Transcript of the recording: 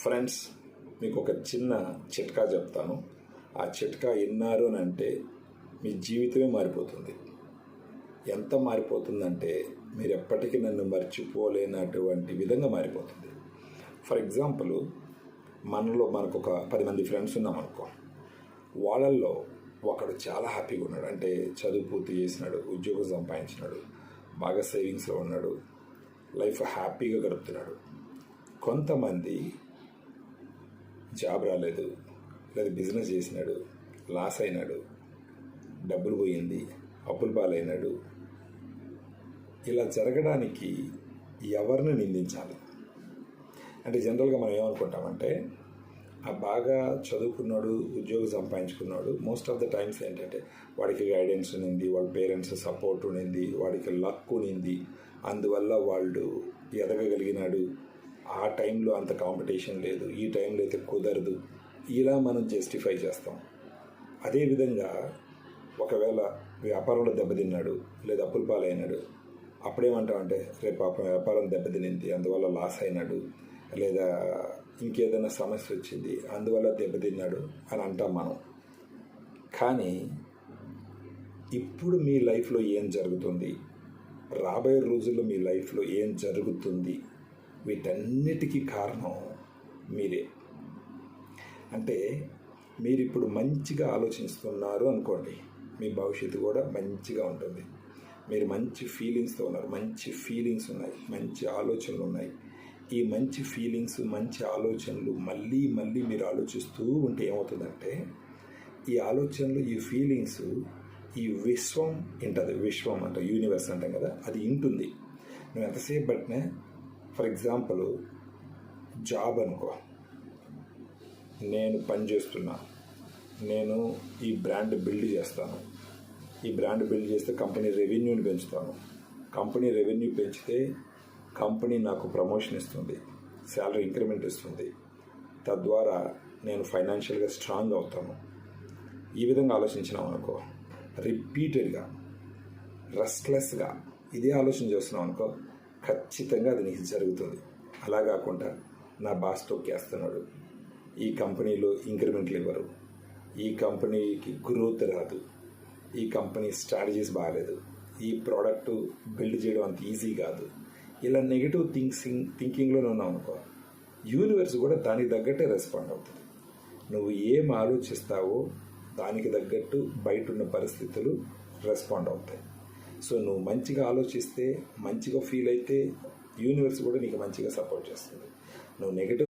Friends, మీకు ఒక చిన్న చిట్కా చెప్తాను. ఆ చిట్కా విన్నారు అని అంటే మీ జీవితమే మారిపోతుంది. ఎంత మారిపోతుందంటే మీరు ఎప్పటికీ నన్ను మర్చిపోలేనటువంటి విధంగా మారిపోతుంది. ఫర్ ఎగ్జాంపుల్, మనకు ఒక 10 మంది ఫ్రెండ్స్ ఉన్నామనుకో. వాళ్ళల్లో ఒకడు చాలా హ్యాపీగా ఉన్నాడు, అంటే చదువు పూర్తి చేసినాడు, ఉద్యోగం సంపాదించినాడు, బాగా సేవింగ్స్లో ఉన్నాడు, లైఫ్ హ్యాపీగా గడుపుతున్నాడు. కొంతమంది జాబ్ రాలేదు, లేదా బిజినెస్ చేసినాడు, లాస్ అయినాడు, డబ్బులు పోయింది, అప్పుల పాలైనాడు. ఇలా జరగడానికి ఎవరిని నిందించాలి అంటే జనరల్గా మనం ఏమనుకుంటామంటే, ఆ బాగా చదువుకున్నాడు, ఉద్యోగం సంపాదించుకున్నాడు, మోస్ట్ ఆఫ్ ద టైమ్స్ ఏంటంటే వాడికి గైడెన్స్ ఉన్నింది, వాళ్ళ పేరెంట్స్ సపోర్ట్ ఉన్నింది, వాడికి లక్ ఉన్నింది, అందువల్ల వాళ్ళు ఎదగగలిగినాడు. ఆ టైంలో అంత కాంపిటీషన్ లేదు, ఈ టైంలో అయితే కుదరదు, ఇలా మనం జస్టిఫై చేస్తాం. అదేవిధంగా ఒకవేళ వ్యాపారంలో దెబ్బతిన్నాడు, లేదా అప్పుల పాలైనాడు, అప్పుడేమంటామంటే రేపు పాపం వ్యాపారం దెబ్బతినింది, అందువల్ల లాస్ అయినాడు, లేదా ఇంకేదైనా సమస్య వచ్చింది, అందువల్ల దెబ్బతిన్నాడు అని అంటాం మనం. కానీ ఇప్పుడు మీ లైఫ్లో ఏం జరుగుతుంది, రాబోయే రోజుల్లో మీ లైఫ్లో ఏం జరుగుతుంది, వీటన్నిటికీ కారణం మీరే. అంటే మీరు ఇప్పుడు మంచిగా ఆలోచిస్తున్నారు అనుకోండి, మీ భవిష్యత్తు కూడా మంచిగా ఉంటుంది. మీరు మంచి ఫీలింగ్స్తో ఉన్నారు, మంచి ఫీలింగ్స్ ఉన్నాయి, మంచి ఆలోచనలు ఉన్నాయి. ఈ మంచి ఫీలింగ్స్, మంచి ఆలోచనలు మళ్ళీ మళ్ళీ మీరు ఆలోచిస్తూ ఉంటే ఏమవుతుందంటే, ఈ ఆలోచనలు, ఈ ఫీలింగ్స్ ఈ విశ్వం వింటుంది. విశ్వం అంటే యూనివర్స్ అంటాం కదా, అది వింటుంది. నువ్వు ఎంతసేపు బట్టినా, ఫర్ ఎగ్జాంపుల్ జాబ్ అనుకో, నేను పని చేస్తున్నా, నేను ఈ బ్రాండ్ బిల్డ్ చేస్తాను, ఈ బ్రాండ్ బిల్డ్ చేస్తే కంపెనీ రెవెన్యూని పెంచుతాను, కంపెనీ రెవెన్యూ పెంచితే కంపెనీ నాకు ప్రమోషన్ ఇస్తుంది, శాలరీ ఇంక్రిమెంట్ ఇస్తుంది, తద్వారా నేను ఫైనాన్షియల్గా స్ట్రాంగ్ అవుతాను. ఈ విధంగా ఆలోచించినాం అనుకో, రిపీటెడ్గా రెస్ట్లెస్గా ఇదే ఆలోచన చేస్తున్నాం అనుకో, ఖచ్చితంగా అది నీకు జరుగుతుంది. అలా కాకుండా నా బాస్ తొక్కేస్తున్నాడు, ఈ కంపెనీలో ఇంక్రిమెంట్లు ఇవ్వరు, ఈ కంపెనీకి గ్రోత్ రాదు, ఈ కంపెనీ స్ట్రాటజీస్ బాగాలేదు, ఈ ప్రోడక్ట్ బిల్డ్ చేయడం అంత ఈజీ కాదు, ఇలా నెగిటివ్ థింకింగ్లోనే ఉన్నావు అనుకో, యూనివర్స్ కూడా దానికి తగ్గట్టే రెస్పాండ్ అవుతుంది. నువ్వు ఏం ఆలోచిస్తావో దానికి తగ్గట్టు బయట ఉన్న పరిస్థితులు రెస్పాండ్ అవుతాయి. సో నువ్వు మంచిగా ఆలోచిస్తే, మంచిగా ఫీల్ అయితే యూనివర్స్ కూడా నీకు మంచిగా సపోర్ట్ చేస్తుంది. నువ్వు నెగిటివ్